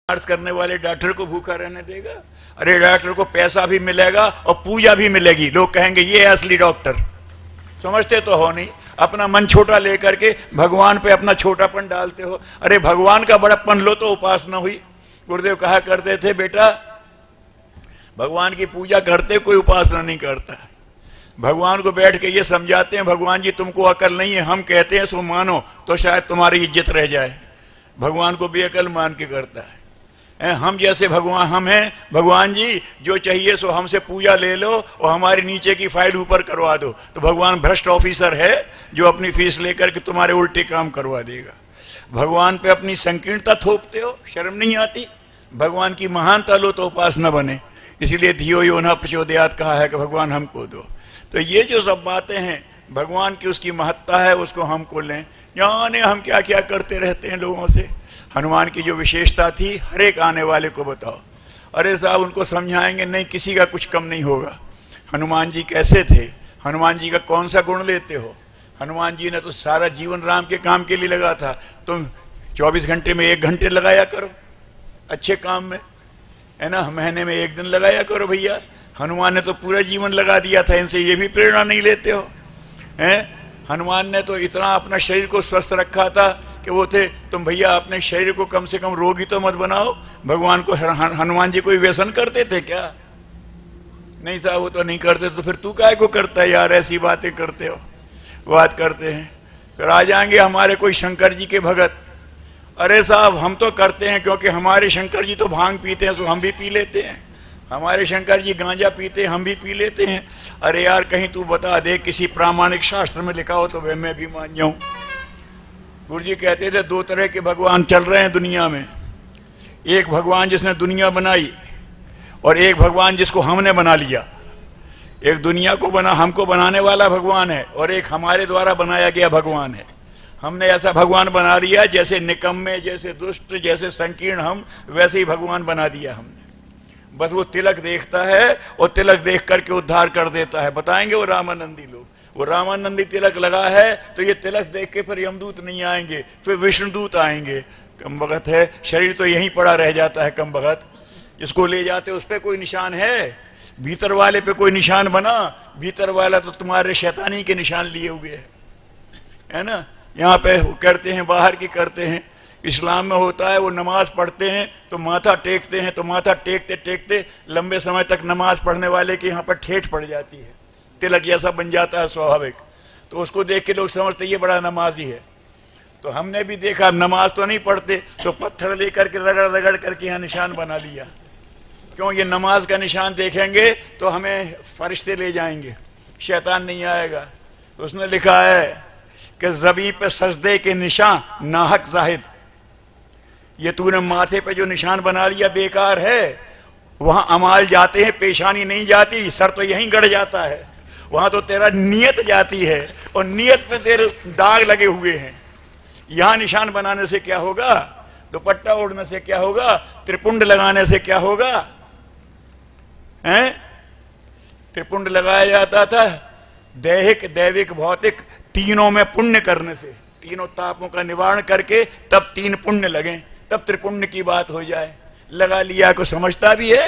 अर्थ करने वाले डॉक्टर को भूखा रहने देगा? अरे डॉक्टर को पैसा भी मिलेगा और पूजा भी मिलेगी। लोग कहेंगे ये असली डॉक्टर। समझते तो हो नहीं, अपना मन छोटा लेकर के भगवान पे अपना छोटापन डालते हो। अरे भगवान का बड़प्पन लो तो उपासना हुई। गुरुदेव कहा करते थे, बेटा भगवान की पूजा करते कोई उपासना नहीं करता। भगवान को बैठ के ये समझाते हैं, भगवान जी तुमको अकल नहीं है, हम कहते हैं सो मानो तो शायद तुम्हारी इज्जत रह जाए। भगवान को बेअकल मान के करता है। हम जैसे भगवान हम हैं, भगवान जी जो चाहिए सो हमसे पूजा ले लो और हमारे नीचे की फाइल ऊपर करवा दो। तो भगवान भ्रष्ट ऑफिसर है जो अपनी फीस लेकर के तुम्हारे उल्टे काम करवा देगा। भगवान पे अपनी संकीर्णता थोपते हो, शर्म नहीं आती? भगवान की महानता लो तो उपासना बने। इसीलिए धियो यो न प्रचोदयात् कहा है कि भगवान हमको दो। तो ये जो सब बातें हैं भगवान की उसकी महत्ता है, उसको हमको लें। जाने हम क्या क्या करते रहते हैं लोगों से। हनुमान की जो विशेषता थी हर एक आने वाले को बताओ। अरे साहब उनको समझाएंगे नहीं, किसी का कुछ कम नहीं होगा। हनुमान जी कैसे थे, हनुमान जी का कौन सा गुण लेते हो? हनुमान जी ने तो सारा जीवन राम के काम के लिए लगा था। तुम 24 घंटे में 1 घंटे लगाया करो अच्छे काम में, है ना। महीने में 1 दिन लगाया करो भैया। हनुमान ने तो पूरा जीवन लगा दिया था। इनसे ये भी प्रेरणा नहीं लेते हो? हैं हनुमान ने तो इतना अपना शरीर को स्वस्थ रखा था कि वो थे, तुम भैया अपने शरीर को कम से कम रोगी तो मत बनाओ। भगवान को हनुमान जी कोई व्यसन करते थे क्या? नहीं साहब वो तो नहीं करते। तो फिर तू काहे को करता है यार, ऐसी बातें करते हो, बात करते हैं। फिर आ जाएंगे हमारे कोई शंकर जी के भगत। अरे साहब हम तो करते हैं क्योंकि हमारे शंकर जी तो भांग पीते हैं, सो हम भी पी लेते हैं। हमारे शंकर जी गांजा पीते हैं, हम भी पी लेते हैं। अरे यार कहीं तू बता दे किसी प्रामाणिक शास्त्र में लिखा हो तो वह मैं भी मान जाऊं। गुरु जी कहते थे 2 तरह के भगवान चल रहे हैं दुनिया में। एक भगवान जिसने दुनिया बनाई और एक भगवान जिसको हमने बना लिया। एक दुनिया को हमको बनाने वाला भगवान है और एक हमारे द्वारा बनाया गया भगवान है। हमने ऐसा भगवान बना लिया जैसे निकम्मे, जैसे दुष्ट, जैसे संकीर्ण हम, वैसे ही भगवान बना दिया हमने। बस वो तिलक देखता है और तिलक देख करके उद्धार कर देता है। बताएंगे वो रामानंदी लोग, वो रामानंदी तिलक लगा है तो ये तिलक देख के फिर यमदूत नहीं आएंगे, फिर विष्णुदूत आएंगे। कम भगत है, शरीर तो यहीं पड़ा रह जाता है। कम भगत जिसको ले जाते उस पर कोई निशान है? भीतर वाले पे कोई निशान बना? भीतर वाला तो तुम्हारे शैतानी के निशान लिए हुए है ना। यहाँ पे करते हैं, बाहर की करते हैं। इस्लाम में होता है वो नमाज पढ़ते हैं तो माथा टेकते हैं, तो माथा टेकते टेकते लंबे समय तक नमाज पढ़ने वाले के यहाँ पर ठेठ पड़ जाती है, तिलक जैसा बन जाता है स्वाभाविक। तो उसको देख के लोग समझते ये बड़ा नमाजी है। तो हमने भी देखा नमाज तो नहीं पढ़ते तो पत्थर लेकर के रगड़ रगड़ करके यहाँ निशान बना लिया। क्यों? ये नमाज का निशान देखेंगे तो हमें फरिश्ते ले जाएंगे, शैतान नहीं आएगा। तो उसने लिखा है कि ज़बी पे सजदे के निशान नाहक जाहिद। ये तूने माथे पे जो निशान बना लिया बेकार है। वहां अमाल जाते हैं, पेशानी नहीं जाती, सर तो यहीं गड़ जाता है। वहां तो तेरा नियत जाती है और नियत पे तेरे दाग लगे हुए हैं। यहां निशान बनाने से क्या होगा? दुपट्टा ओढ़ने से क्या होगा? त्रिपुंड लगाने से क्या होगा? हैं? त्रिपुंड लगाया जाता था दैहिक, दैविक, भौतिक, तीनों में पुण्य करने से। तीनों तापों का निवारण करके तब 3 पुण्य लगे, तब त्रिपुण्य की बात हो जाए। लगा लिया को समझता भी है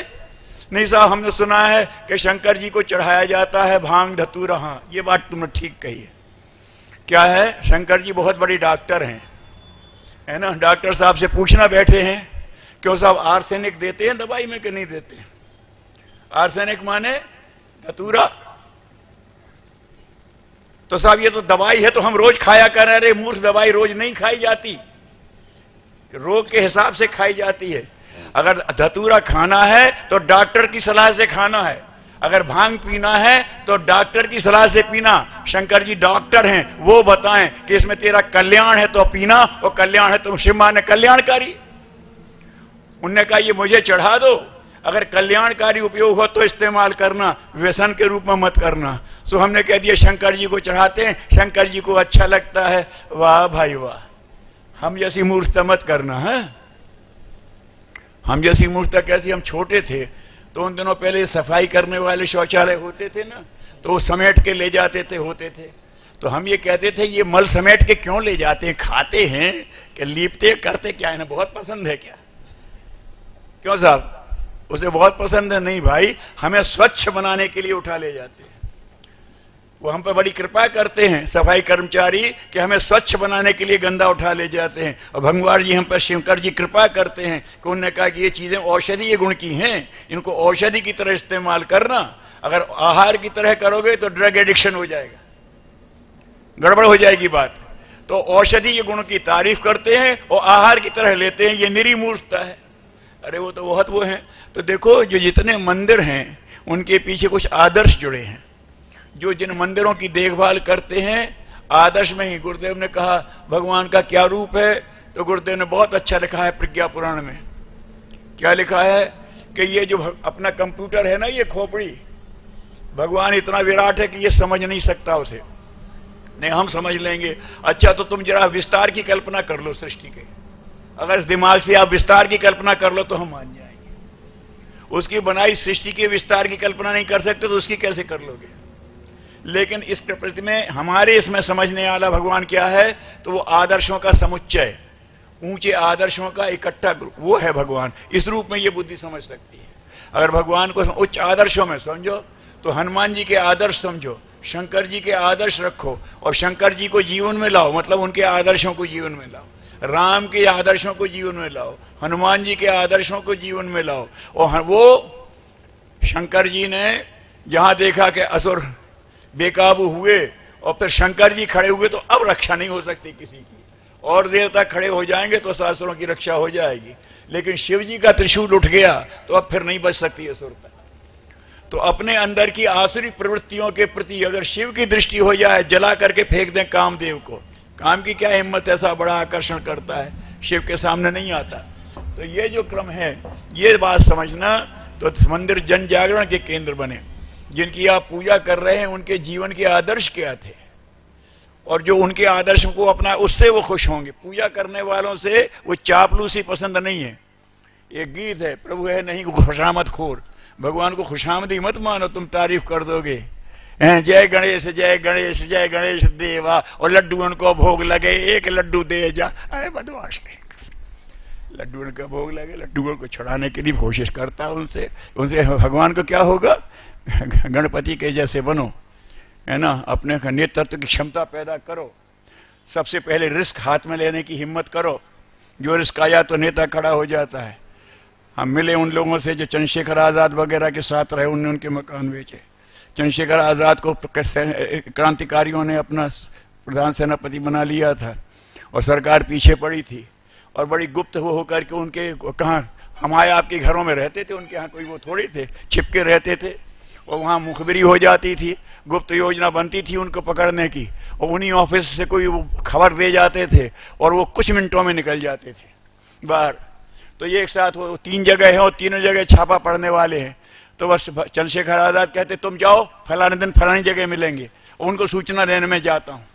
नहीं साहब। हमने सुना है कि शंकर जी को चढ़ाया जाता है भांग धतूरा। हाँ ये बात तुमने ठीक कही है। क्या है? शंकर जी बहुत बड़ी डॉक्टर हैं, है ना। डॉक्टर साहब से पूछना बैठे हैं, क्यों साहब आर्सेनिक देते हैं दवाई में कि नहीं देते? आर्सेनिक माने धतूरा। तो साहब ये तो दवाई है तो हम रोज खाया कर रहे। अरे मूर्ख, दवाई रोज नहीं खाई जाती, रोग के हिसाब से खाई जाती है। अगर धतूरा खाना है तो डॉक्टर की सलाह से खाना है। अगर भांग पीना है तो डॉक्टर की सलाह से पीना। शंकर जी डॉक्टर हैं, वो बताएं कि इसमें तेरा कल्याण है तो पीना और कल्याण है तो शिव माने कल्याणकारी। उनने कहा ये मुझे चढ़ा दो, अगर कल्याणकारी उपयोग हो तो इस्तेमाल करना, व्यसन के रूप में मत करना। सो हमने कह दिया शंकर जी को चढ़ाते हैं, शंकर जी को अच्छा लगता है। वाह भाई वाह, हम जैसी मूर्खता मत करना है। हम जैसी मूर्खता कैसी? हम छोटे थे तो उन दिनों पहले सफाई करने वाले शौचालय होते थे ना, तो वो समेट के ले जाते थे, होते थे। तो हम ये कहते थे ये मल समेट के क्यों ले जाते हैं? खाते हैं कि लीपते करते क्या है ना? बहुत पसंद है क्या? क्यों साहब, उसे बहुत पसंद है? नहीं भाई, हमें स्वच्छ बनाने के लिए उठा ले जाते हैं। वो हम पर बड़ी कृपा करते हैं सफाई कर्मचारी कि हमें स्वच्छ बनाने के लिए गंदा उठा ले जाते हैं। और भगवान जी हम पर, शंकर जी कृपा करते हैं कि उन्होंने कहा कि ये चीजें औषधीय गुण की हैं, इनको औषधि की तरह इस्तेमाल करना। अगर आहार की तरह करोगे तो ड्रग एडिक्शन हो जाएगा, गड़बड़ हो जाएगी बात। तो औषधीय गुण की तारीफ करते हैं और आहार की तरह लेते हैं, ये निरी मूर्खता है। अरे वो तो बहुत वो है। तो देखो, जो जितने मंदिर हैं उनके पीछे कुछ आदर्श जुड़े हैं। जो जिन मंदिरों की देखभाल करते हैं, आदर्श में ही गुरुदेव ने कहा भगवान का क्या रूप है, तो गुरुदेव ने बहुत अच्छा लिखा है प्रज्ञा पुराण में। क्या लिखा है कि ये जो अपना कंप्यूटर है ना, ये खोपड़ी, भगवान इतना विराट है कि ये समझ नहीं सकता उसे। नहीं, हम समझ लेंगे। अच्छा, तो तुम जरा विस्तार की कल्पना कर लो सृष्टि के। अगर इस दिमाग से आप विस्तार की कल्पना कर लो तो हम मान जाएंगे। उसकी बनाई सृष्टि के विस्तार की कल्पना नहीं कर सकते तो उसकी कैसे कर लोगे? लेकिन इस प्रकृति में हमारे इसमें समझने वाला भगवान क्या है, तो वो आदर्शों का समुच्चय, ऊंचे आदर्शों का इकट्ठा ग्रुप, वो है भगवान। इस रूप में ये बुद्धि समझ सकती है। अगर भगवान को उच्च आदर्शों में समझो तो हनुमान जी के आदर्श समझो, शंकर जी के आदर्श रखो और शंकर जी को जीवन में लाओ, मतलब उनके आदर्शों को जीवन में लाओ। राम के आदर्शों को जीवन में लाओ, हनुमान जी के आदर्शों को जीवन में लाओ। और वो शंकर जी ने जहां देखा कि असुर बेकाबू हुए और फिर शंकर जी खड़े हुए, तो अब रक्षा नहीं हो सकती किसी की, और देर तक खड़े हो जाएंगे तो असुरों की रक्षा हो जाएगी। लेकिन शिव जी का त्रिशूल उठ गया तो अब फिर नहीं बच सकती असुर तक। तो अपने अंदर की आसुरी प्रवृत्तियों के प्रति अगर शिव की दृष्टि हो जाए, जला करके फेंक दें कामदेव को। काम की क्या हिम्मत, ऐसा बड़ा आकर्षण करता है, शिव के सामने नहीं आता। तो ये जो क्रम है, ये बात समझना। तो मंदिर जन जागरण के केंद्र बने। जिनकी आप पूजा कर रहे हैं उनके जीवन के आदर्श क्या थे, और जो उनके आदर्शों को अपना, उससे वो खुश होंगे। पूजा करने वालों से वो चापलूसी पसंद नहीं है। एक गीत है, प्रभु है नहीं खुशामद खोर। भगवान को खुशामदी मत मानो, तुम तारीफ कर दोगे। जय गणेश जय गणेश जय गणेश देवा, और लड्डू उनको भोग लगे, एक लड्डू दे जा। अरे बदमाश के लड्डू उनका भोग लगे, लड्डू को छुड़ाने के लिए कोशिश करता है उनसे। भगवान को क्या होगा? गणपति के जैसे बनो, है ना, अपने नेतृत्व की क्षमता पैदा करो। सबसे पहले रिस्क हाथ में लेने की हिम्मत करो। जो रिस्क आया तो नेता खड़ा हो जाता है। हम मिले उन लोगों से जो चंद्रशेखर आज़ाद वगैरह के साथ रहे, उन्होंने उनके मकान बेचे। चंद्रशेखर आज़ाद को क्रांतिकारियों ने अपना प्रधान सेनापति बना लिया था और सरकार पीछे पड़ी थी, और बड़ी गुप्त वो होकर के उनके कहाँ हमारे आपके घरों में रहते थे, उनके यहाँ कोई वो थोड़ी थे, छिपके रहते थे। और वहाँ मुखबिरी हो जाती थी, गुप्त योजना बनती थी उनको पकड़ने की, और उन्हीं ऑफिस से कोई वो खबर दे जाते थे और वो कुछ मिनटों में निकल जाते थे बाहर। तो ये एक साथ वो 3 जगह हैं और तीनों जगह छापा पड़ने वाले हैं। तो बस चंद्रशेखर आज़ाद कहते तुम जाओ फलाने दिन फलानी जगह मिलेंगे, और उनको सूचना देने में जाता हूँ।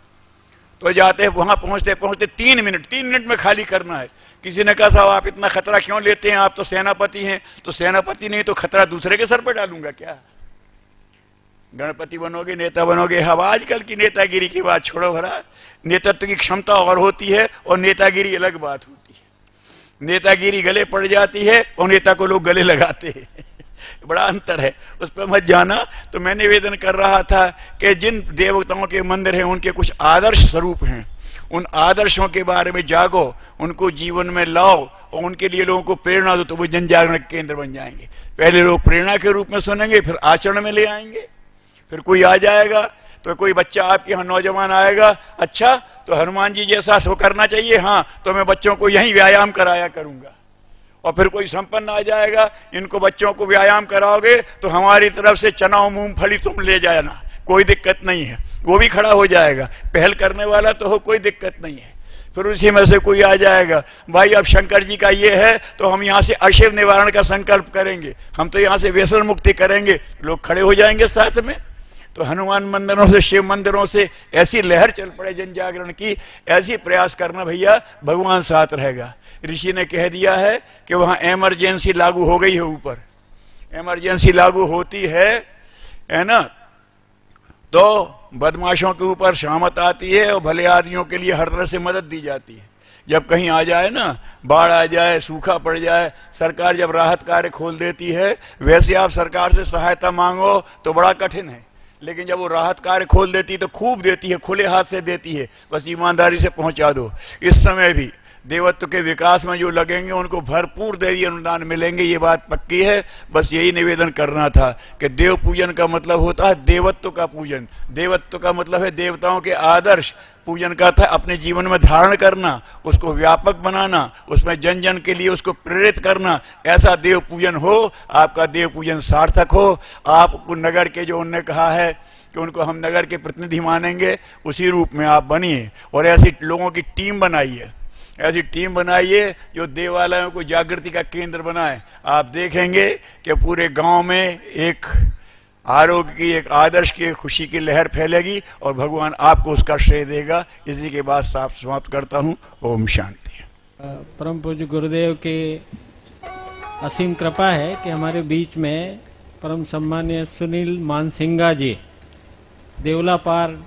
तो जाते वहाँ पहुँचते पहुँचते 3 मिनट में खाली करना है। किसी ने कहा साहब आप इतना खतरा क्यों लेते हैं, आप तो सेनापति हैं। तो सेनापति नहीं तो खतरा दूसरे के सर पर डालूंगा क्या? गणपति बनोगे, नेता बनोगे। अब आजकल की नेतागिरी की बात छोड़ो भरा, नेतृत्व की क्षमता और होती है और नेतागिरी अलग बात होती है। नेतागिरी गले पड़ जाती है और नेता को लोग गले लगाते हैं। बड़ा अंतर है, उस पर मत जाना। तो मैं निवेदन कर रहा था कि जिन देवताओं के मंदिर हैं उनके कुछ आदर्श स्वरूप हैं, उन आदर्शों के बारे में जागो, उनको जीवन में लाओ और उनके लिए लोगों को प्रेरणा दो, तो वो जन जागरण केंद्र बन जाएंगे। पहले लोग प्रेरणा के रूप में सुनेंगे, फिर आचरण में ले आएंगे। फिर कोई आ जाएगा, तो कोई बच्चा आपके यहाँ नौजवान आएगा, अच्छा तो हनुमान जी जैसा सो करना चाहिए, हाँ तो मैं बच्चों को यहीं व्यायाम कराया करूंगा। और फिर कोई संपन्न आ जाएगा, इनको बच्चों को व्यायाम कराओगे तो हमारी तरफ से चना और मूंगफली तुम ले जाना, कोई दिक्कत नहीं है। वो भी खड़ा हो जाएगा, पहल करने वाला तो हो, कोई दिक्कत नहीं है। फिर उसी में से कोई आ जाएगा, भाई अब शंकर जी का ये है तो हम यहाँ से अशिव निवारण का संकल्प करेंगे, हम तो यहाँ से व्यसन मुक्ति करेंगे। लोग खड़े हो जाएंगे साथ में। तो हनुमान मंदिरों से, शिव मंदिरों से ऐसी लहर चल पड़े जन जागरण की, ऐसी प्रयास करना भैया, भगवान साथ रहेगा। ऋषि ने कह दिया है कि वहाँ इमरजेंसी लागू हो गई है। ऊपर इमरजेंसी लागू होती है ना, तो बदमाशों के ऊपर शामत आती है और भले आदमियों के लिए हर तरह से मदद दी जाती है। जब कहीं आ जाए ना, बाढ़ आ जाए, सूखा पड़ जाए, सरकार जब राहत कार्य खोल देती है, वैसे आप सरकार से सहायता मांगो तो बड़ा कठिन है, लेकिन जब वो राहत कार्य खोल देती है तो खूब देती है, खुले हाथ से देती है, बस ईमानदारी से पहुंचा दो। इस समय भी देवत्व के विकास में जो लगेंगे उनको भरपूर देवी अनुदान मिलेंगे, ये बात पक्की है। बस यही निवेदन करना था कि देव पूजन का मतलब होता है देवत्व का पूजन। देवत्व का मतलब है देवताओं के आदर्श पूजन का था, अपने जीवन में धारण करना, उसको व्यापक बनाना, उसमें जन जन के लिए उसको प्रेरित करना। ऐसा देव पूजन हो, आपका देव पूजन सार्थक हो। आप नगर के जो उनने कहा है कि उनको हम नगर के प्रतिनिधि मानेंगे, उसी रूप में आप बनिए और ऐसी लोगों की टीम बनाइए, ऐसी टीम बनाइए जो देवालयों को जागृति का केंद्र बनाए। आप देखेंगे कि पूरे गांव में एक आरोग्य की, एक आदर्श की, एक खुशी की लहर फैलेगी और भगवान आपको उसका श्रेय देगा। इसी के बाद साफ समाप्त करता हूँ। ओम शांति। परम पूज्य गुरुदेव के असीम कृपा है कि हमारे बीच में परम सम्मान्य सुनील मानसिंगा जी देवलापार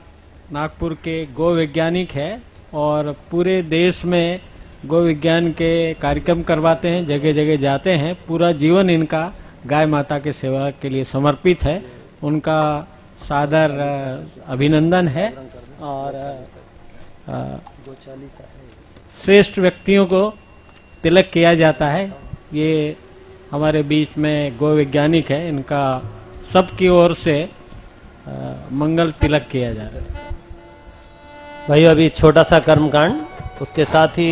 नागपुर के गो वैज्ञानिक है और पूरे देश में गो विज्ञान के कार्यक्रम करवाते हैं, जगह जगह जाते हैं। पूरा जीवन इनका गाय माता के सेवा के लिए समर्पित है। उनका सादर अभिनंदन है और श्रेष्ठ व्यक्तियों को तिलक किया जाता है। ये हमारे बीच में गो वैज्ञानिक है, इनका सबकी ओर से मंगल तिलक किया जा रहा है। भाई अभी छोटा सा कर्मकांड, उसके साथ ही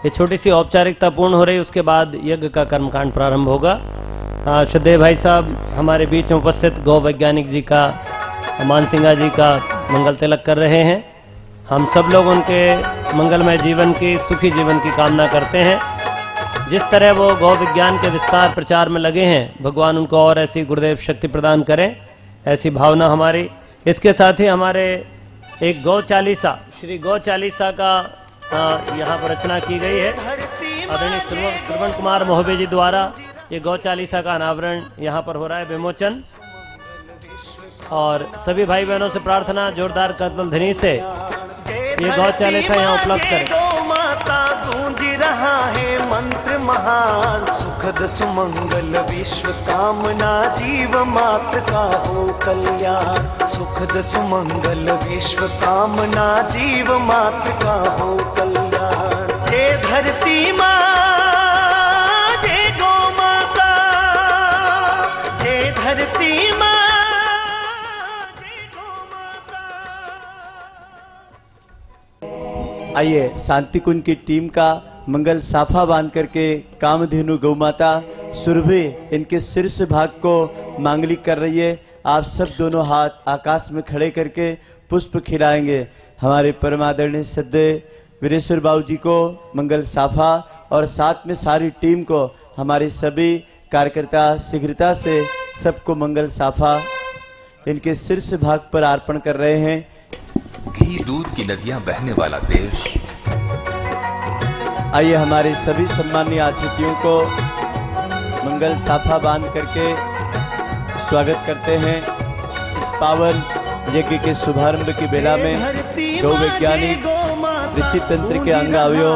ये छोटी सी औपचारिकता पूर्ण हो रही, उसके बाद यज्ञ का कर्मकांड प्रारंभ होगा। श्रद्धेय भाई साहब हमारे बीच में उपस्थित गौ वैज्ञानिक जी का, मानसिंगा जी का मंगल तिलक कर रहे हैं। हम सब लोग उनके मंगलमय जीवन की, सुखी जीवन की कामना करते हैं। जिस तरह वो गौ विज्ञान के विस्तार प्रचार में लगे हैं, भगवान उनको और ऐसी गुरुदेव शक्ति प्रदान करें, ऐसी भावना हमारी। इसके साथ ही हमारे एक गौ चालीसा, श्री गौ चालीसा का यहाँ पर रचना की गई है आदरणीय श्रवण कुमार मोहबे जी द्वारा। ये गौ चालीसा का अनावरण यहाँ पर हो रहा है, विमोचन। और सभी भाई बहनों से प्रार्थना, जोरदार कदम ध्वनि से ये गौ चालीसा यहाँ उपलब्ध करें। गूंज रहा है मंत्र महान, सुखद सुमंगल विश्व कामना, जीव मात्र का हो कल्याण। सुखद सुमंगल विश्व कामना, जीव मात्र का हो कल्याण। जय धरती माँ, जय गौ माता, जय धरती माँ, जय गौ माता। आइए शांति कुंज की टीम का मंगल साफा बांध करके कामधेनु गौमाता सुरभि इनके शीर्ष भाग को मांगलिक कर रही है। आप सब दोनों हाथ आकाश में खड़े करके पुष्प खिलाएंगे। हमारे परमादरणीय सद्य वीरेश्वर बाबू जी को मंगल साफा और साथ में सारी टीम को, हमारे सभी कार्यकर्ता शीघ्रता से सबको मंगल साफा इनके शीर्ष भाग पर अर्पण कर रहे हैं। घी दूध की नदियां बहने वाला देश। आइए हमारे सभी सम्मानीय अतिथियों को मंगल साफा बांध करके स्वागत करते हैं। इस पावन यज्ञ के शुभारंभ की बेला में गौ वैज्ञानिक, ऋषि तंत्र के अंग अवयव,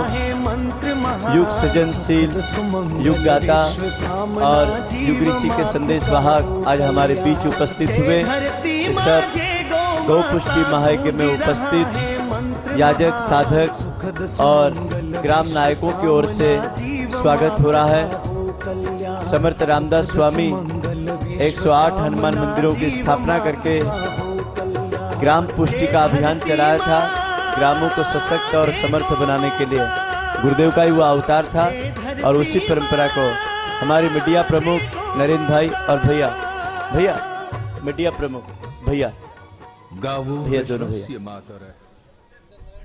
युग सृजनशील, युग गाता और युग ऋषि के संदेश वाहक आज हमारे बीच उपस्थित हुए। सब गौ पुष्टि महायज्ञ में उपस्थित याजक, साधक और ग्राम नायकों की ओर से स्वागत हो रहा है। समर्थ रामदास स्वामी 108 हनुमान मंदिरों की स्थापना करके ग्राम पुष्टि का अभियान चलाया था, ग्रामों को सशक्त और समर्थ बनाने के लिए। गुरुदेव का ही वो अवतार था और उसी परंपरा को हमारे मीडिया प्रमुख नरेंद्र भाई और भैया मीडिया प्रमुख भैया दोनों भैया,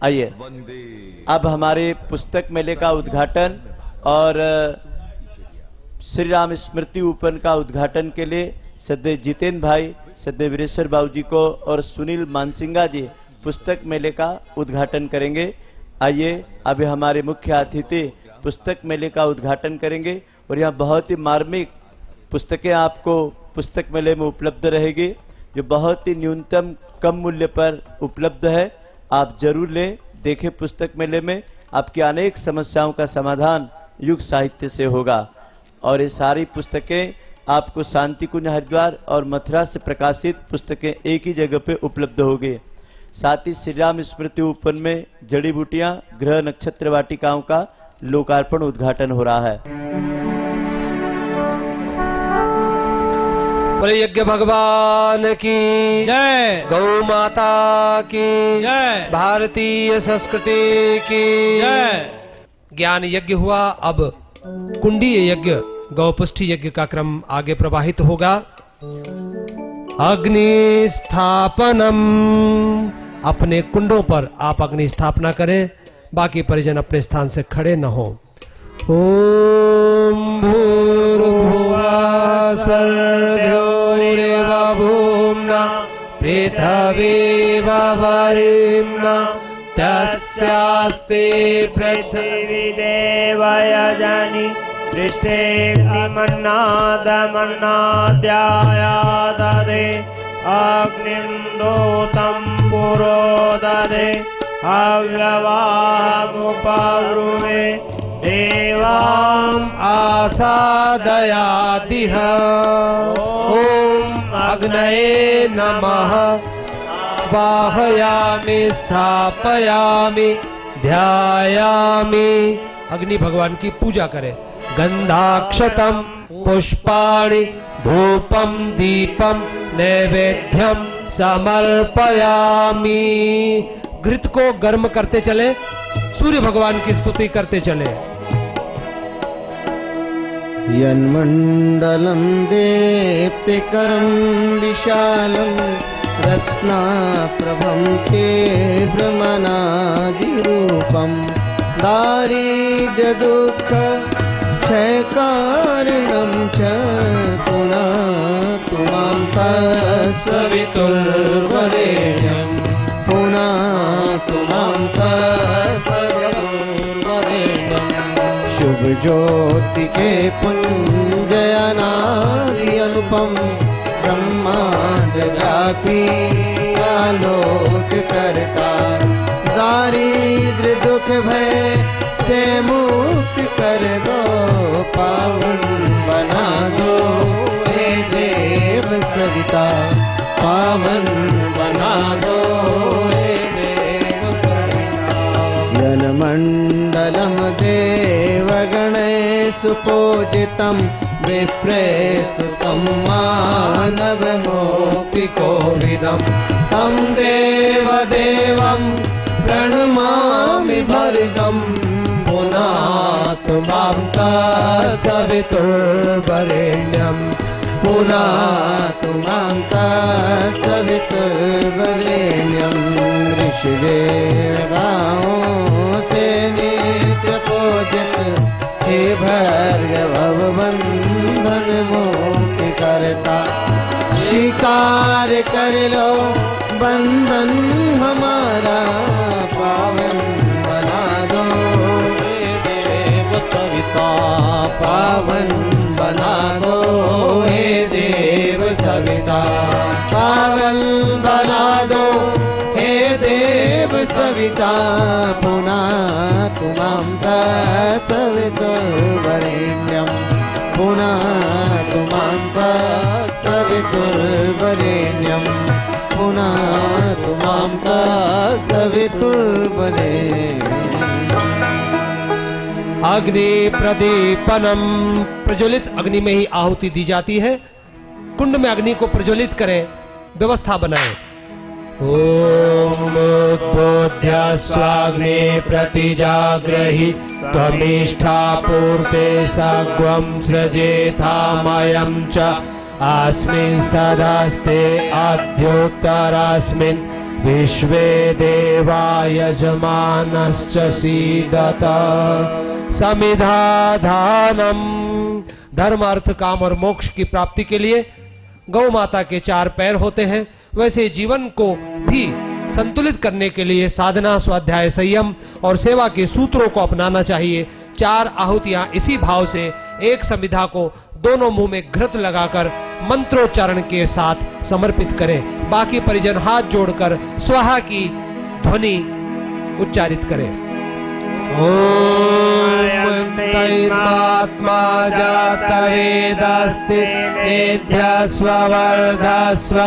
आइए अब हमारे पुस्तक मेले का उद्घाटन और श्री राम स्मृति उपवन का उद्घाटन के लिए सद्य जितेंद्र भाई, सद्य वीरेश्वर बाबू जी को और सुनील मानसिंगा जी पुस्तक मेले का उद्घाटन करेंगे। आइए अभी हमारे मुख्य अतिथि पुस्तक मेले का उद्घाटन करेंगे और यहाँ बहुत ही मार्मिक पुस्तकें आपको पुस्तक मेले में उपलब्ध रहेगी, जो बहुत ही न्यूनतम कम मूल्य पर उपलब्ध है। आप जरूर लें, देखें पुस्तक मेले में। आपकी अनेक समस्याओं का समाधान युग साहित्य से होगा। और ये सारी पुस्तकें आपको शांति कुंज हरिद्वार और मथुरा से प्रकाशित पुस्तकें एक ही जगह पे उपलब्ध होगी। साथ ही श्री राम स्मृति उपवन में जड़ी बूटियां ग्रह नक्षत्र वाटिकाओं का लोकार्पण उद्घाटन हो रहा है। यज्ञ भगवान की जय, गौ माता की जय, भारतीय संस्कृति की जय। ज्ञान यज्ञ हुआ, अब कुंडीय यज्ञ गौपुष्टि यज्ञ का क्रम आगे प्रवाहित होगा। अग्नि स्थापनम, अपने कुंडों पर आप अग्नि स्थापना करें, बाकी परिजन अपने स्थान से खड़े न हो। ओम भूर्भुवः स्वः भूम्ना पृथिवी वरेण्यं तस्यास्ते पृथिवी देवयजनि पृष्ठे मन्नादमन्नाद्यायाददे अग्निं दोतं पुरोददे हव्यवामुपब्रुवे देवाम् आसादयादिह। ओम अग्नये नमः। वाहयामि स्थापयामि ध्यायामि। अग्नि भगवान की पूजा करें। गंधाक्षतम पुष्पाणि धूपम दीपम नैवेद्यम समर्पयामि। घृत को गर्म करते चले, सूर्य भगवान की स्तुति करते चले। यन्मण्डलं दीप्तिकरं विशालं रत्नाप्रभं ते भ्रमणादिरूपं दारिद्र्यदुःख क्षयकारणं च पुनः मां तत्सवितुर्वरेण्यं पुनः मां तत्सवितुर्वरेण्यं। शुभ ज्योति के पुंजयनादि अनुपम ब्रह्मांड व्यापी आलोक करता दारिद्र दुख भय से मुक्त कर दो पावन बना दो हे देव सविता पावन बना दो हे देव सविता। जनमंडलम सुपूजितं विप्रेस्तुतं मानवमौक्तिकोविदं तं देवदेवं प्रणमामि भर्गं पुनातु मां तत्सवितुर्वरेण्यं पुनातु मां तत्सवितुर्वरेण्यं। ऋषिवेदाओं से नित्य पूजित हे भर्गव बंधन मुक्ति करता स्वीकार कर लो बंधन हमारा पावन बना दो हे देव सविता पावन बना दो हे देव सविता पावन बना दो हे देव सविता पुनातु मां तत्सवितुर्वरेण्यं पुनातु मां तत्सवितुर्वरेण्यं पुनातु मां तत्सवितुर्वरेण्यम्। अग्नि प्रदीपनम, प्रज्वलित अग्नि में ही आहुति दी जाती है। कुंड में अग्नि को प्रज्वलित करें, व्यवस्था बनाएं। उद्बोध्य स्वाग्ने प्रतिजाग्रहि त्वमिष्ठा पूर्ते सग्वं सृजेथामयं च अस्मिन् सदास्ते अद्योत्तरस्मिन् विश्वे देवा यजमानश्च सीदत समिधाधानम। धर्म अर्थ काम और मोक्ष की प्राप्ति के लिए गौ माता के 4 पैर होते हैं, वैसे जीवन को भी संतुलित करने के लिए साधना, स्वाध्याय, संयम और सेवा के सूत्रों को अपनाना चाहिए। 4 आहुतियां इसी भाव से एक संविधा को दोनों मुंह में घृत लगाकर मंत्रोच्चारण के साथ समर्पित करें। बाकी परिजन हाथ जोड़कर स्वाहा की ध्वनि उच्चारित करें। तैर्मात्मा जातवेदस्ति निध्यस्ववर्धस्व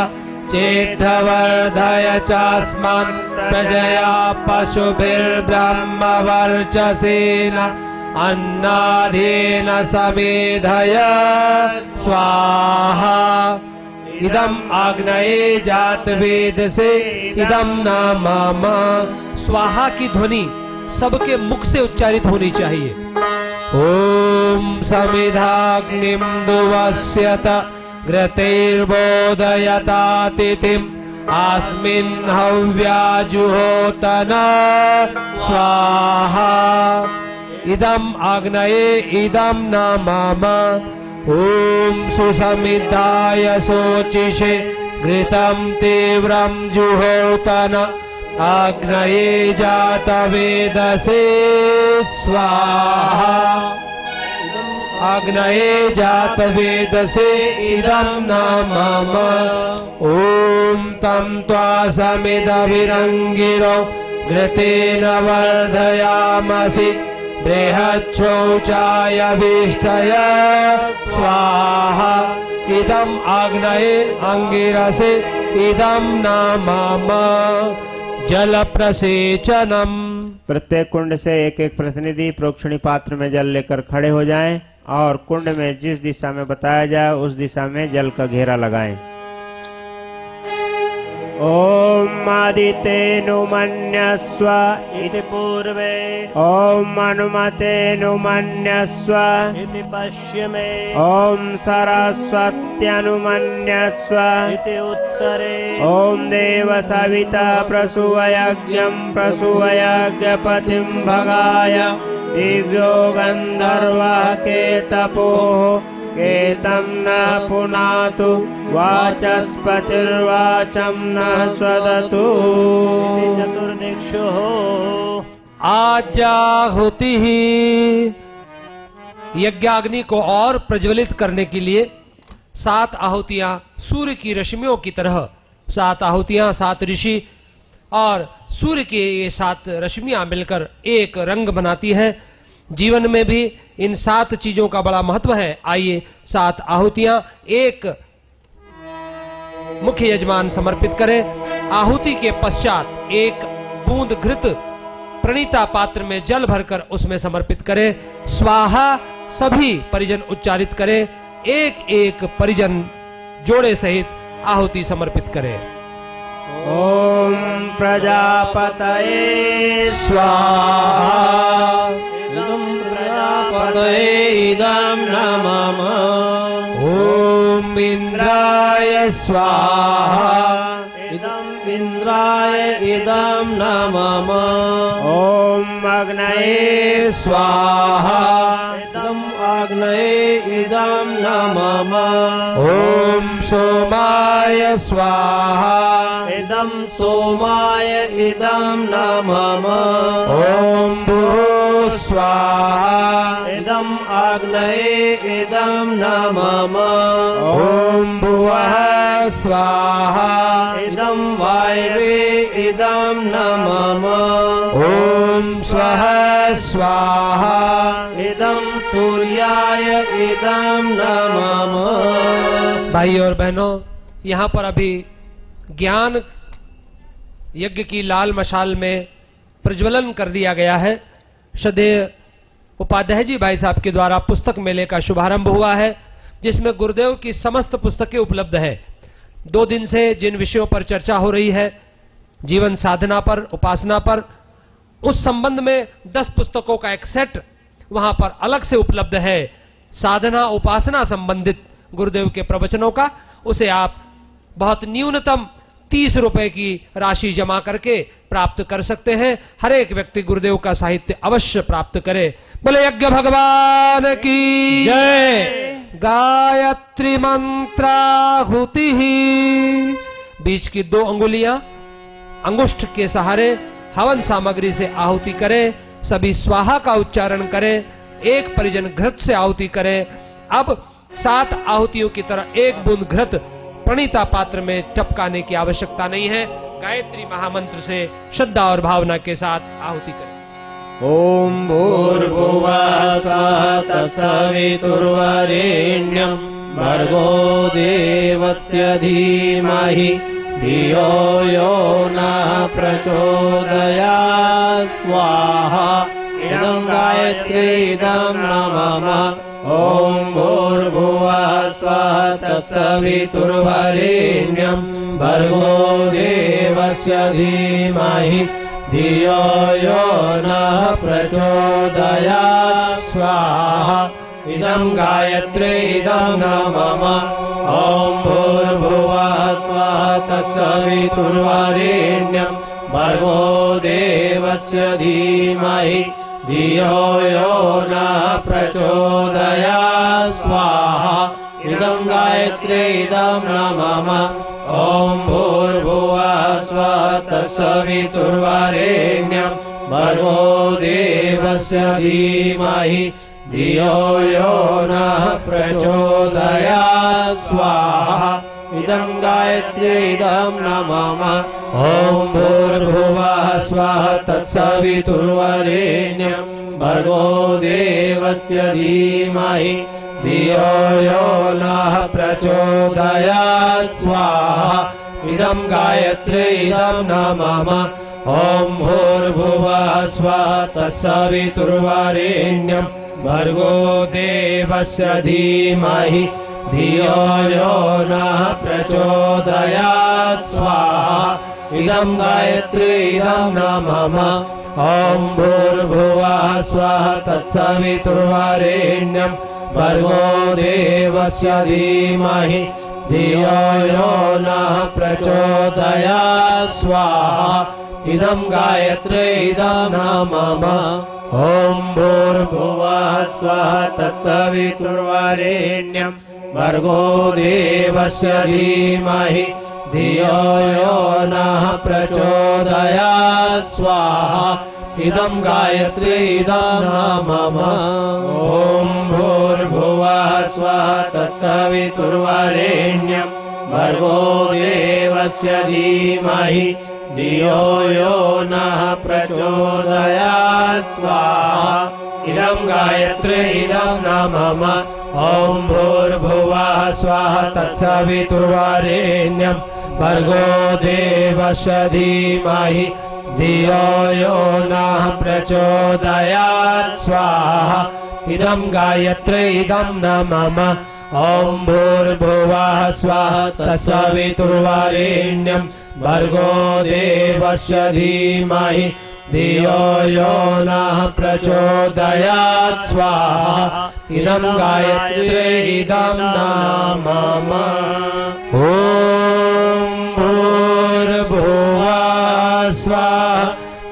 चेद्धवर्धय चास्मान् प्रजया पशुभिर्ब्रह्मवर्चसेन अन्नाधेन समेधय स्वाहा। इदम आग्नये जातवेद से इदम न मम। स्वाहा की ध्वनि सबके मुख से उच्चारित होनी चाहिए। ओम समिधाग्निम दुवस्यत घृतैर्बोधयतातिथिम् अस्मिन् हव्याजुहोतन स्वाहा। इदम आग्नये इदम न मम। ओम सुसमिधाय शोचिषे घृतं तीव्रं जुहोतन आग्नये जातवेदसे स्वाहा। आग्नये जातवेदसे इदं न मम। ओम तं त्वा समिधभिरङ्गिरो घृतेन वर्धयामसि बृहच्छौचायभिष्टय स्वाहा। इदम आग्नये अंगिरसे इदं न मम। जल प्रसेचनम। प्रत्येक कुंड से एक एक प्रतिनिधि प्रोक्षणी पात्र में जल लेकर खड़े हो जाएं और कुंड में जिस दिशा में बताया जाए उस दिशा में जल का घेरा लगाएं। ओम आदितेनुमन्यस्व इति पूर्वे ओम अनुमतेनुमन्यस्व इति पश्चिमे ओम सरस्वत्यनुमन्यस्व इति उत्तरे ओम देव सविता प्रसूवयज्ञं प्रसूवयज्ञपतिं भगाय दिव्यो गन्धर्वः केतपोः केतं न पुनातु वाचस्पतिर्वाचं न स्वदतु। चतुर्दिक्षु आजाहुति ही। यज्ञाग्नि को और प्रज्वलित करने के लिए 7 आहुतियां सूर्य की रश्मियों की तरह, 7 आहुतियां 7 ऋषि और सूर्य की ये 7 रश्मियां मिलकर एक रंग बनाती है। जीवन में भी इन 7 चीजों का बड़ा महत्व है। आइए 7 आहुतियां एक मुख्य यजमान समर्पित करें। आहुति के पश्चात एक बूंद घृत प्रणीता पात्र में जल भरकर उसमें समर्पित करें। स्वाहा सभी परिजन उच्चारित करें। एक एक परिजन जोड़े सहित आहुति समर्पित करें। ओम प्रजापतये स्वाहा। प्रजापतये इदं न मम। ओम इंद्राय स्वाहा। इदं इंद्राय इदं न मम। ओम अग्नये स्वाहा। इदं अग्नये इदं न मम। ओम सोमाय स्वाहा। इदं सोमाय इदं न मम। ओम भूः स्वाहा। इदं अग्नये इदं न मम। ओम भुवः स्वाहा। इदं वायवे इदं न मम। ओम स्वः स्वाहा। इदं सूर्याय इदं न मम। भाई और बहनों, यहाँ पर अभी ज्ञान यज्ञ की लाल मशाल में प्रज्वलन कर दिया गया है। श्रद्धेय उपाध्याय जी भाई साहब के द्वारा पुस्तक मेले का शुभारंभ हुआ है, जिसमें गुरुदेव की समस्त पुस्तकें उपलब्ध है। 2 दिन से जिन विषयों पर चर्चा हो रही है, जीवन साधना पर, उपासना पर, उस संबंध में 10 पुस्तकों का एक सेट वहां पर अलग से उपलब्ध है। साधना उपासना संबंधित गुरुदेव के प्रवचनों का, उसे आप बहुत न्यूनतम 30 रुपए की राशि जमा करके प्राप्त कर सकते हैं। हर एक व्यक्ति गुरुदेव का साहित्य अवश्य प्राप्त करे। बोले यज्ञ भगवान की जय। गायत्री मंत्राहुति ही। बीच की 2 अंगुलियां अंगुष्ठ के सहारे हवन सामग्री से आहुति करें। सभी स्वाहा का उच्चारण करें। एक परिजन घृत से आहुति करें। अब 7 आहुतियों की तरह एक बूंद घृत प्रणीता पात्र में टपकाने की आवश्यकता नहीं है। गायत्री महामंत्र से श्रद्धा और भावना के साथ आहुति करें। ॐ भूर्भुवः स्वः तत्सवितुर्वरेण्यं भर्गो देवस्य धीमहि धियो यो नः प्रचोदयात् स्वाहा इदं गायत्री इदं नमः ॐ भूर्भुवः स्वः तत्सवितुर्वरेण्यं भर्गो देवस्य धीमहि धियो यो नः प्रचोदयात् स्वाहा इदं गायत्री इदं नमः ॐ भूर्भुवः स्वः तत्सवितुर्वरेण्यं भर्गो देवस्य धीमहि धियो यो नः प्रचोदयात् स्वाहा इदं गायत्री इदं नमः ॐ भूर्भुवः स्वः तत्सवितुर्वरेण्यं भर्गो देवस्य धीमहि धियो यो नः प्रचोदयात् स्वाहा इदं गायत्री इदं नमः ॐ भूर्भुवः स्वः तत्सवितुर्वरेण्यं भर्गो देवस्य धीमहि धियो यो नः प्रचोदयात् स्वाहा इदं गायत्री इदं नमः ॐ भूर्भुवः स्वः तत्सवितुर्वरेण्यं भर्गो देवस्य धीमहि धियो यो नः प्रचोदयात् स्वाहा इदं गायत्री इदं नमः ॐ भूर्भुवः स्वः तत्सवितुर्वरेण्यं भर्गो देवस्य धीमहि धियो यो नः प्रचोदयात् स्वाहा इदं गायत्री इदं नमः ॐ भूर्भुवः स्वः तत्सवितुर्वरेण्यं भर्गो देवस्य धीमहि धियो यो नः प्रचोदयात् स्वाहा इदं गायत्री इदं नमः ॐ भूर्भुवः स्वः तत्सवितुर्वरेण्यं भर्गो देवस्य धीमहि धियो यो नः प्रचोदयात् स्वाहा इदं गायत्री इदं नमः ॐ भूर्भुवः स्वः तत्सवितुर्वरेण्यं भर्गो देवस्य धीमहि धियो यो नः प्रचोदयात् स्वाहा इदं गायत्री इदं नमः ॐ भूर्भुवः स्वः तत्सवितुर्वरेण्यं भर्गो देवस्य धीमहि धियो यो नः प्रचोदयात् स्वाहा इदं गायत्री इदं नमः ॐ भूर्भुवः स्वः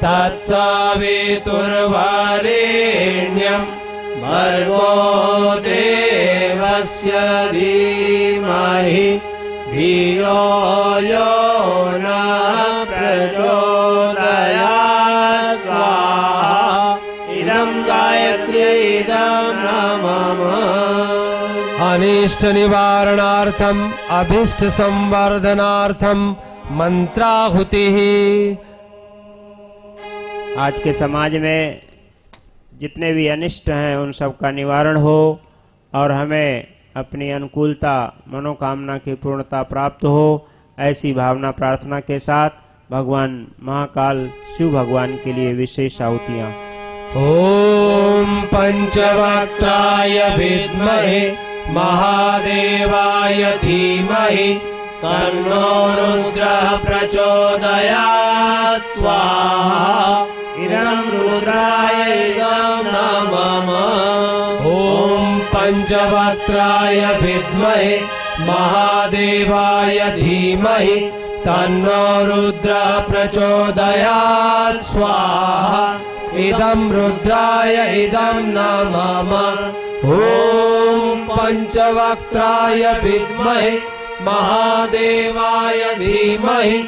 तत्सवितुर्वरेण्यं भर्गो देवस्य धीमहि धियो यो नः प्रचोदयात् स्वाहा इदं गायत्री इदं नमः अनिष्ट निवारणार्थम अभिष्ट संवर्धनार्थम मंत्राहुति। आज के समाज में जितने भी अनिष्ट हैं उन सब का निवारण हो और हमें अपनी अनुकूलता मनोकामना की पूर्णता प्राप्त हो, ऐसी भावना प्रार्थना के साथ भगवान महाकाल शिव भगवान के लिए विशेष आहुतियां। ओम पंचवक्त्राय विद्महे महादेवाय धीमहि तन्नो रुद्रः प्रचोदयात् स्वाहा इदं रुद्राय इदं नमः। ओम पंचवक्त्राय विद्महे महादेवाय धीमहि तन्नो रुद्रः प्रचोदयात् स्वाहा इदं रुद्राय इदं नमः। ओम पंचवक्त्राय विद्महे महादेवाय धीमहि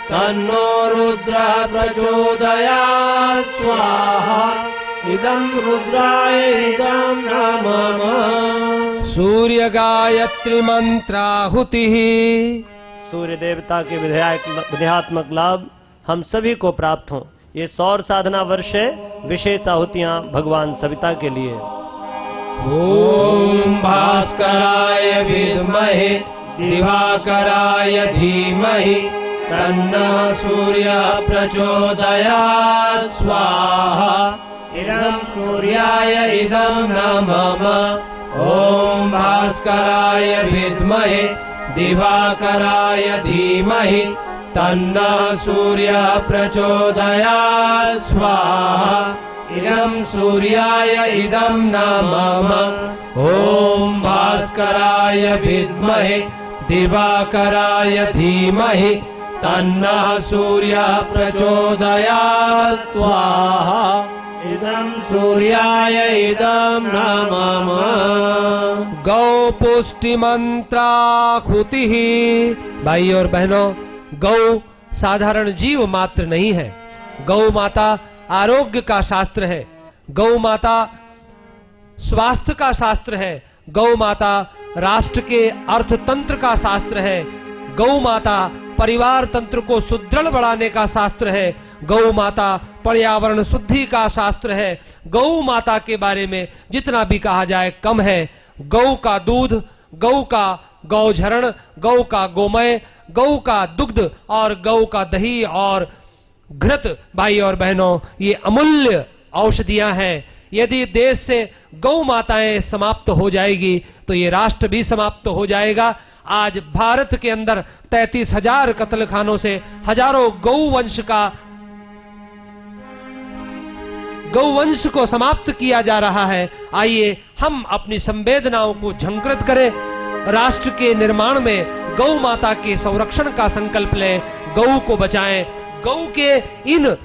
तन्नो रुद्रः प्रचोदयात् स्वाहा इदं रुद्राय इदं नमः। सूर्य गायत्री मंत्राहुति। सूर्य देवता के विधेयात्मक लाभ हम सभी को प्राप्त हों, ये सौर साधना वर्ष है, विशेष आहुतियां भगवान सविता के लिए। ओम भास्कराय विद्महे दिवाकराय धीमहि तन्नः सूर्यः प्रचोदयात् स्वाहा। इदं सूर्याय इदं नमः। ओम भास्कराय विद्महे दिवाकराय धीमहि तन्नः सूर्यः प्रचोदयात् स्वाहा। इदं सूर्याय इदं नमः। ओम भास्कराय विद्महे दिवाकराय धीमहि तन्नः सूर्यः प्रचोदयात् स्वाहा। इदं सूर्याय इदं नमः। गौ पुष्टि मंत्राहुति। भाई और बहनों, गौ साधारण जीव मात्र नहीं है। गौ माता आरोग्य का शास्त्र है, गौ माता स्वास्थ्य का शास्त्र है, गौ माता राष्ट्र के अर्थतंत्र का शास्त्र है, गौ माता परिवार तंत्र को सुदृढ़ बढ़ाने का शास्त्र है, गौ माता पर्यावरण शुद्धि का शास्त्र है। गौ माता के बारे में जितना भी कहा जाए कम है। गौ का दूध, गौ का गौझरण, गौ का गोमय, गौ का दुग्ध और गौ का दही और घृत, भाई और बहनों, ये अमूल्य औषधियां हैं। यदि देश से गौ माताएं समाप्त हो जाएगी तो ये राष्ट्र भी समाप्त हो जाएगा। आज भारत के अंदर 33,000 कत्लखानों से हजारों गौवंश को समाप्त किया जा रहा है। आइए हम अपनी संवेदनाओं को झंकृत करें, राष्ट्र के निर्माण में गौ माता के संरक्षण का संकल्प लें, गौ को बचाएं, गौ के इन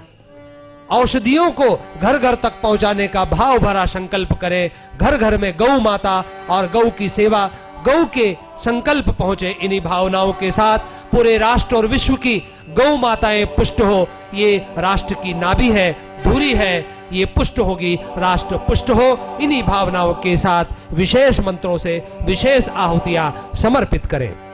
औषधियों को घर घर तक पहुंचाने का भाव भरा संकल्प करें। घर घर में गौ माता और गौ की सेवा, गौ के संकल्प पहुंचे। इन्हीं भावनाओं के साथ पूरे राष्ट्र और विश्व की गौ माताएं पुष्ट हो। ये राष्ट्र की नाभि है, धुरी है, ये पुष्ट होगी, राष्ट्र पुष्ट हो। इन्हीं भावनाओं के साथ विशेष मंत्रों से विशेष आहुतियां समर्पित करें।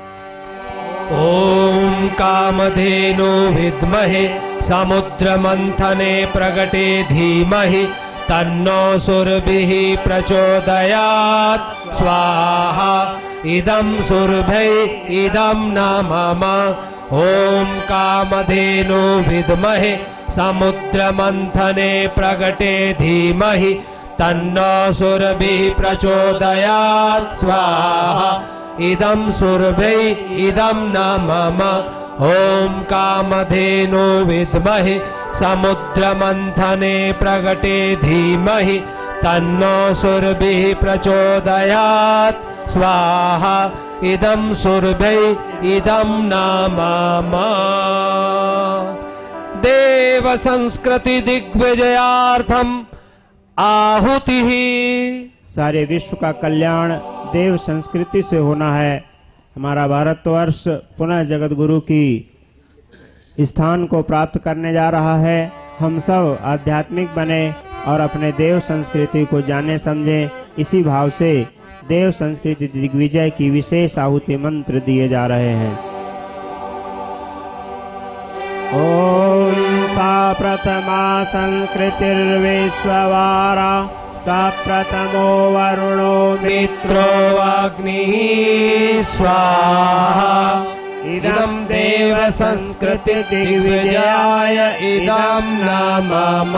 ओम कामधेनु विद्महे समुद्र मंथने प्रगटे धीमहि तन्नो सुरभिः प्रचोदयात् स्वाहा। इदं सुरभै इदं नमः। ओम कामधेनु विद्महे समुद्र मंथने प्रगटे धीमहि तन्नो सुरभिः प्रचोदयात् स्वाहा। इदं सुरभै इदं नमः। ओम कामधेनु विद्महे समुद्र मंथने प्रगटे धीमहि तन्नो सुरभिः प्रचोदयात् स्वाहा। इदं सुरभै इदं नमः। देव संस्कृति दिग्विजयार्थम आहुतिः। सारे विश्व का कल्याण देव संस्कृति से होना है। हमारा भारतवर्ष पुनः जगत गुरु की स्थान को प्राप्त करने जा रहा है। हम सब आध्यात्मिक बने और अपने देव संस्कृति को जाने समझे। इसी भाव से देव संस्कृति दिग्विजय की विशेष आहुति मंत्र दिए जा रहे हैं। ओम सा प्रथमा संस्कृतिर्विश्ववारा सा प्रथमो वरुणो मित्रो अग्निः स्वाहा। इदं देव संस्कृति दिग्विजयाय इदं नमः।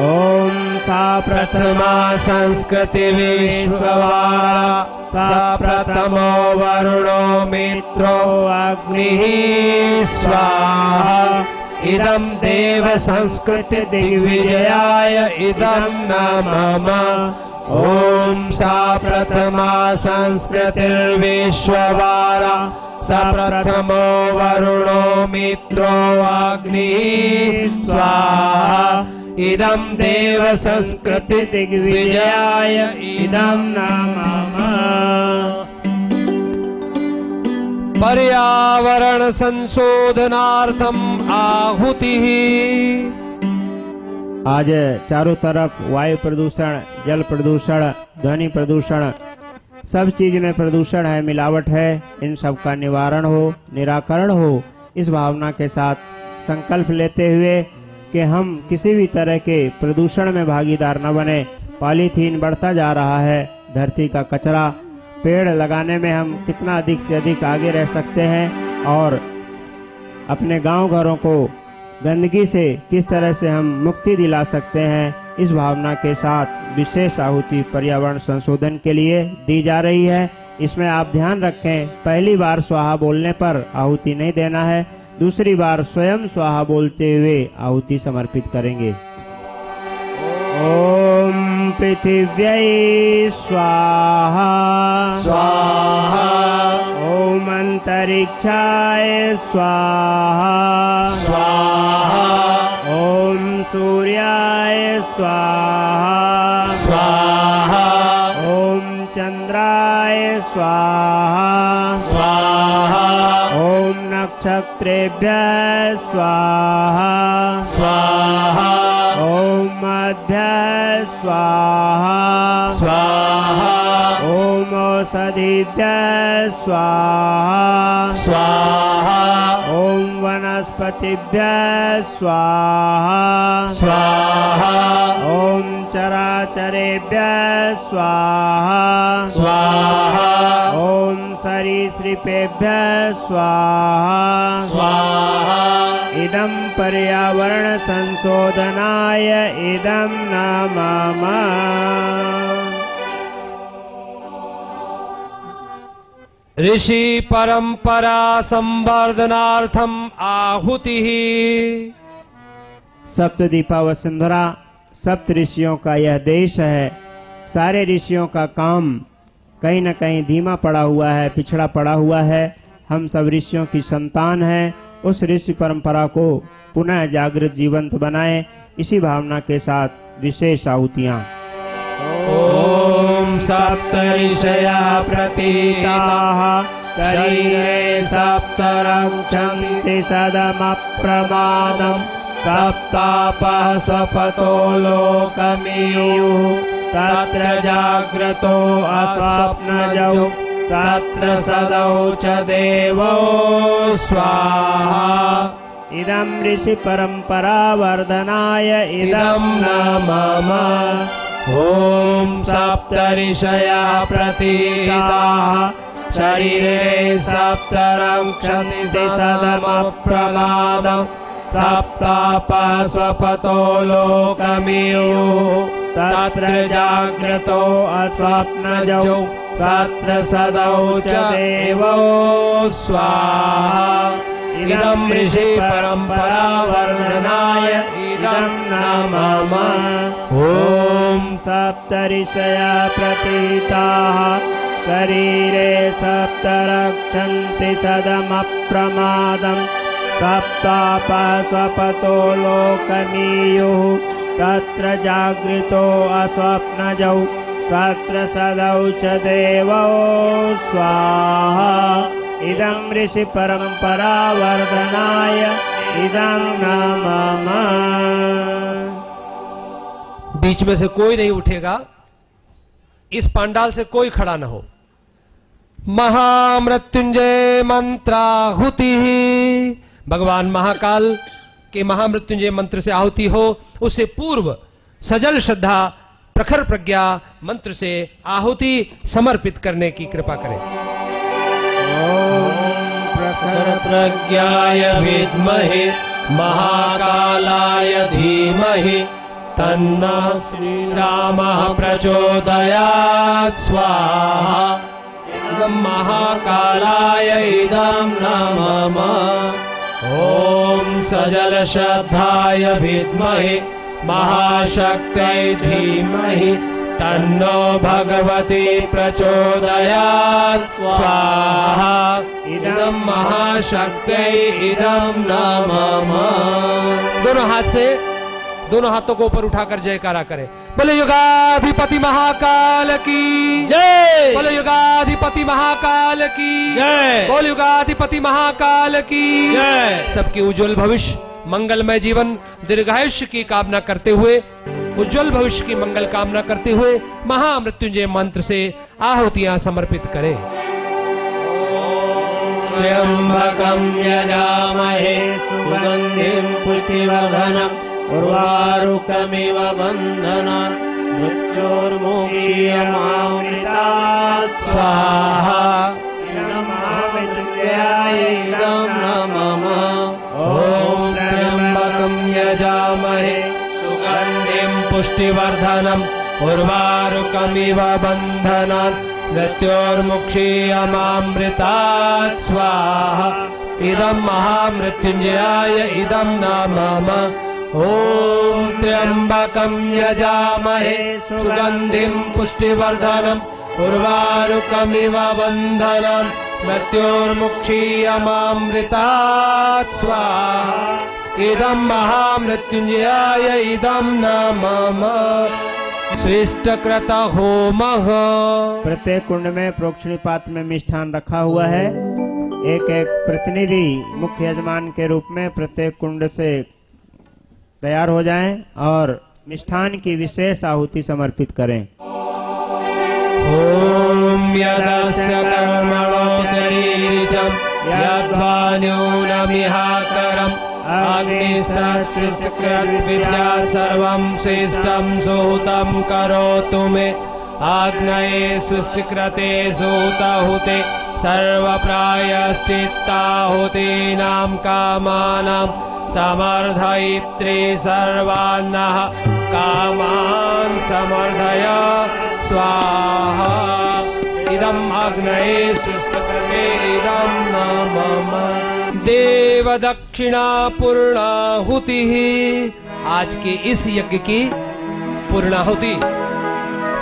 ओम सा प्रथमा संस्कृति विश्ववारा सा प्रथमो वरुणो मित्रो अग्निः स्वाहा। इदं देव संस्कृति दिग्विजयाय इदं नमः। ओम सा प्रथमा संस्कृतिर्विश्ववारा सा प्रथमो वरुणो मित्रो अग्निः स्वाहा। इदं देव संस्कृति दिग्विजयाय इदं नमः। पर्यावरण संशोधनार्थम आहुतिः। आज चारों तरफ वायु प्रदूषण, जल प्रदूषण, ध्वनि प्रदूषण, सब चीज में प्रदूषण है, मिलावट है। इन सब का निवारण हो, निराकरण हो, इस भावना के साथ संकल्प लेते हुए कि हम किसी भी तरह के प्रदूषण में भागीदार न बने। पॉलीथीन बढ़ता जा रहा है, धरती का कचरा, पेड़ लगाने में हम कितना अधिक से अधिक आगे रह सकते हैं और अपने गांव घरों को गंदगी से किस तरह से हम मुक्ति दिला सकते हैं, इस भावना के साथ विशेष आहुति पर्यावरण संशोधन के लिए दी जा रही है। इसमें आप ध्यान रखें, पहली बार स्वाहा बोलने पर आहुति नहीं देना है, दूसरी बार स्वयं स्वाहा बोलते हुए आहुति समर्पित करेंगे। ओम पृथिव्यै स्वाहा स्वाहा ओम अंतरिक्षाय स्वाहा स्वाहा ओम सूर्याय स्वाहा स्वाहा ओम चंद्राय स्वाहा स्वाहा ओम नक्षत्रेभ्यः स्वाहा स्वाहा ओम मध्य स्वाहा स्वाहा ओम औषधिभ्यः स्वाहा स्वाहा ओम वनस्पतिभ्यः स्वाहा स्वाहा ओम चराचरेभ्यः स्वाहा स्वाहा ओम सरीसृपेभ्यः स्वाहा स्वाहा इदं पर्यावरण संशोधनाय इदं नमः। ऋषि परंपरा संवर्धनार्थम आहुति। सप्तदीपा वसुंधरा सप्त ऋषियों का यह देश है। सारे ऋषियों का काम कहीं न कहीं धीमा पड़ा हुआ है, पिछड़ा पड़ा हुआ है। हम सब ऋषियों की संतान हैं। उस ऋषि परंपरा को पुनः जागृत जीवंत बनाएं। इसी भावना के साथ विशेष आहुतियां। ओम सप्तऋषया प्रतीताः शरीरे सप्तरक्षन्ति सदमप्रमादम् सप्तापः स्वपतो लोकमीयुः तत्र जाग्रतो अस्वप्नजौ तत्र सदौ च देवो स्वाहा। इदं ऋषि परंपरा वर्धनाय इदं नमः। ओम सप्तऋषया प्रतीताः शरीरे सप्तरक्षन्ति सदमप्रमादम् सप्तापः स्वपतो लोकमीयुः तत्र जाग्रतो अस्वप्नजौ तत्र सदौ च देवो स्वाहा। इदं ऋषि परंपरा वर्धनाय इदं नमः। ओम सप्तऋषया प्रतीताः शरीरे सप्तरक्षन्ति सदमप्रमादम् सप्तापः स्वपतो लोकमीयुः तत्र जागृतो अस्वप्नजौ तत्र सदौ च देवो स्वाहा। इदं ऋषि परंपरा वर्धनाय इदं नमः। बीच में से कोई नहीं उठेगा, इस पंडाल से कोई खड़ा न हो। महामृत्युंजय मंत्राहुति। भगवान महाकाल के महामृत्युंजय मंत्र से आहुति हो, उससे पूर्व सजल श्रद्धा प्रखर प्रज्ञा मंत्र से आहुति समर्पित करने की कृपा करें। प्रखर प्रज्ञाय विद्महे महाकालाय धीमहि तन्नः श्रीरामः प्रचोदयात् स्वाहा। इदं महाकालाय इदं नमः। ओम सजल श्रद्धाय विद्महे महाशक्त्यै धीमहि तन्नो भगवती प्रचोदयात् स्वाहा। इदं महाशक्त्यै इदं नमः। दोनों हाथ से, दोनों हाथों को ऊपर उठाकर जयकारा करें। बोले युगाधिपति महाकाल की जय। बोले युगाधिपति महाकाल की जय। बोले युगाधिपति महाकाल की जय। सबकी उज्जवल भविष्य, मंगलमय जीवन, दीर्घायुष्य की कामना करते हुए, उज्जवल भविष्य की मंगल कामना करते हुए महामृत्युंजय मंत्र से आहुतियां समर्पित करें। त्र्यंबकं यजामहे सुगंधिं पुष्टिवर्धनम् उर्वारुकमिव बन्धनान् मृत्योर्मोक्षीयमामृतात् स्वाहा। इदं नमः। ॐ त्र्यंबकं यजामहे सुगंधिं पुष्टिवर्धनम् उर्वारुकमिव बन्धनान् मृत्योर्मुक्षीयमामृतात् स्वाहा। इदं महामृत्युंजयाय इदं नमः। ॐ त्र्यंबकं यजामहे सुगंधिं पुष्टिवर्धनम् उर्वारुकमिव बन्धनान् मृत्योर्मुक्षीयमामृतात् स्वाहा। इदं महामृत्युंजयाय इदं नमः। स्विष्टकृत होमः। प्रत्येक कुंड में प्रोक्षणी पात्र में मिष्ठान रखा हुआ है। एक एक प्रतिनिधि मुख्य यजमान के रूप में प्रत्येक कुंड से तैयार हो जाएं और मिष्ठान की विशेष आहुति समर्पित करें। ओम यदस्य कर्मणोदरीरिचं यद्वान्यूनमिहाकरम् अग्निष्टकृत्विद्या सर्वं श्रेष्ठं सुहृतं करोतु मे। आग्नये सृष्टिकृते सुहृतहुते सर्वप्रायश्चित्ताहुतीनां कामानां समर्धयित्री सर्वान्नः कामान् समर्धय स्वाहा। इदं अग्नये सृष्टिकृते इदं नमः। देव दक्षिणा पूर्णाहुति। आज के इस यज्ञ की पूर्णाहुति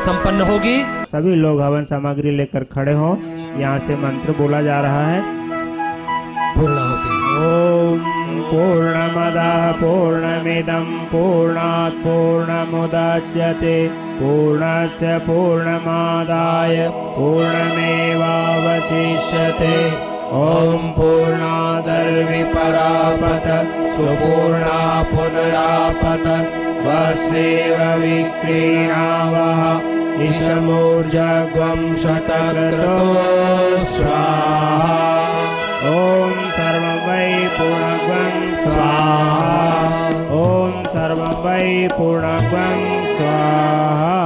संपन्न होगी। सभी लोग हवन सामग्री लेकर खड़े हों। यहाँ से मंत्र बोला जा रहा है। पूर्णाहुति। ओम पूर्णमदः पूर्णमिदं पूर्णात् पूर्णमुदच्यते पूर्णस्य पूर्णमादाय पूर्णमेवावशिष्यते। ओम पूर्णादर्विपरापत सुपूर्णा पुनरापत वस्वेव विक्रीणावः ईशमूर्जग्वं शतक्रतो स्वाहा। ओम सर्वं वै पूर्णग्वं स्वाहा। ओम सर्वं वै पूर्णग्वं स्वाहा।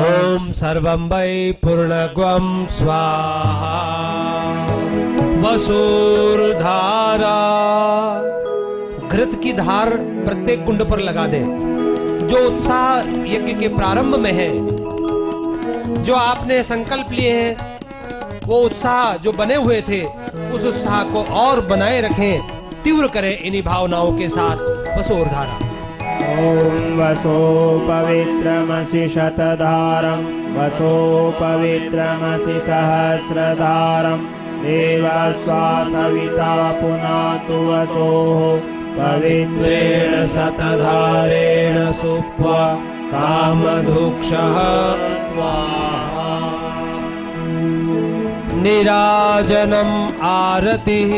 ओम सर्वं वै पूर्णग्वं स्वाहा। वसुर्धारा। घृत की धार प्रत्येक कुंड पर लगा दे। जो उत्साह यज्ञ के प्रारंभ में है, जो आपने संकल्प लिए हैं, वो उत्साह जो बने हुए थे, उस उत्साह को और बनाए रखें, तीव्र करें इन्हीं भावनाओं के साथ। वसोर्धारा। ओम वसो पवित्रमसि शतधारं वसो पवित्रमसि सहस्रधारं देवस्वा सविता पुनातु वसो पवित्रेण शतधारेण सुप्वा कामधुक्षः स्वाहा। निराजनम आरतिः।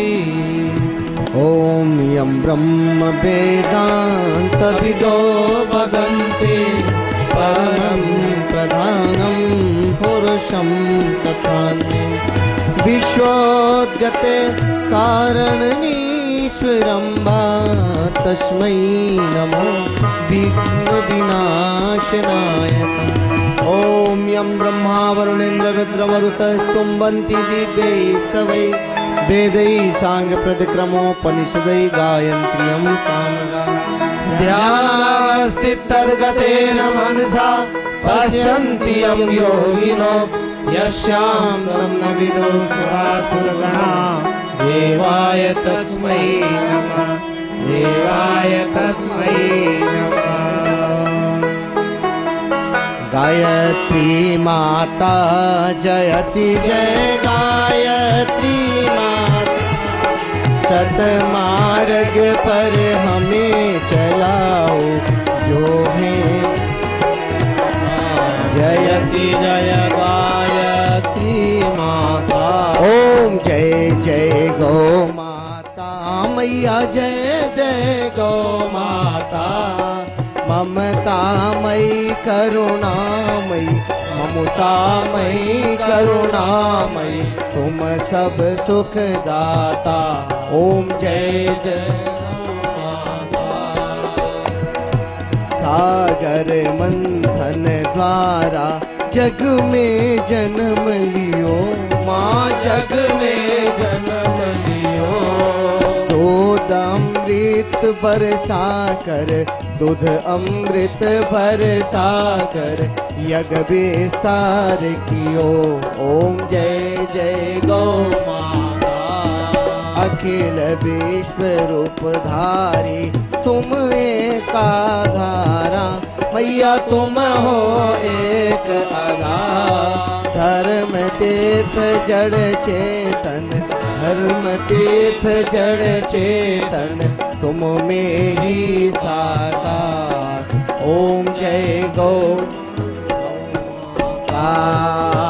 ओम यं ब्रह्म वेदांत विदो वदन्ति परमं प्रधानं पुरुषं तथान्ये विश्वोद्गते कारणमीश्वरं वा तस्मै नमो विघ्नविनाशनाय। ओम यं ब्रह्मा वरुणेन्द्र रुद्रमरुतः स्तुवन्ति दिव्यैस्तवैः वेदैः साङ्गप्रदक्रमोपनिषदैः गायन्ति यं सामगा। ध्यानावस्थितर्गतेन मनसा पश्यन्ति यं योगिनो यस्यां ब्रह्म विदो सुरासुरगणा देवाय तस्मै नमः। देवाय तस्मै नमः। गायत्री माता जयति जय गायत्री माता। सतमार्ग पर हमें चलाओ जो है। जयति जय गायत्री माता। ओम जय जय गौ माता मैया जय जय गौ माता। ममतामयी करुणामयी ममतामयी करुणामयी तुम सब सुख दाता। ओम जय जय सागर मंथन द्वारा जग में जन्म लियो माँ, जग में जन्म लियो। दूध अमृत बरसा कर, दूध अमृत बरसा कर यज्ञ विस्तार कियो। ओम जय जय गौ माता। अखिल विश्व रूप धारी तुम एकाधारा, मैया तुम हो एक आधार। धर्म तीर्थ जड़ चेतन, धर्म तीर्थ जड़ चेतन तुम में ही साकार। ओम जय गौ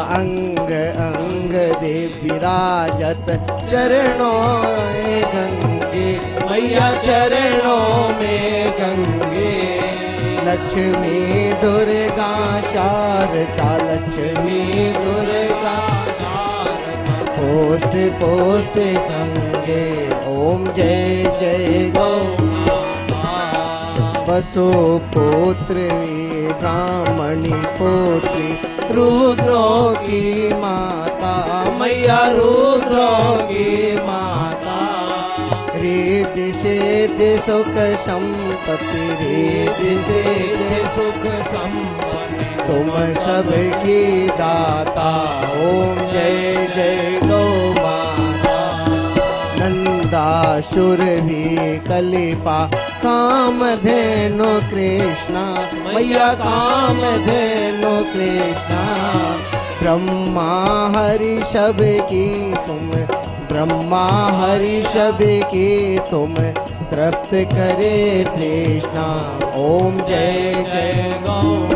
अंग अंग देव विराजत चरणों में गंगे, मैया चरणों में गंगे। लक्ष्मी दुर्गा शारदा, लक्ष्मी दुर्गा शारदा पोस्ट पोस्ट गंगे। ओम जय जय गौ बसो पुत्र ब्राह्मणी पुत्री रुद्रों की माता, मैया रुद्रों की माता। रिद्धि सिद्धि सुख संपत्ति, रिद्धि सिद्धि सुख संपत्ति तुम सबकी दाता। ओम जय जय गौ माता। नंदासुर भी कलिपा कामधेनु कृष्णा, मैया कामधेनु कृष्णा। ब्रह्मा हरि सब की तुम, ब्रह्मा हरि सब की तुम तृप्त करे तृष्णा। ओम जय जय गौ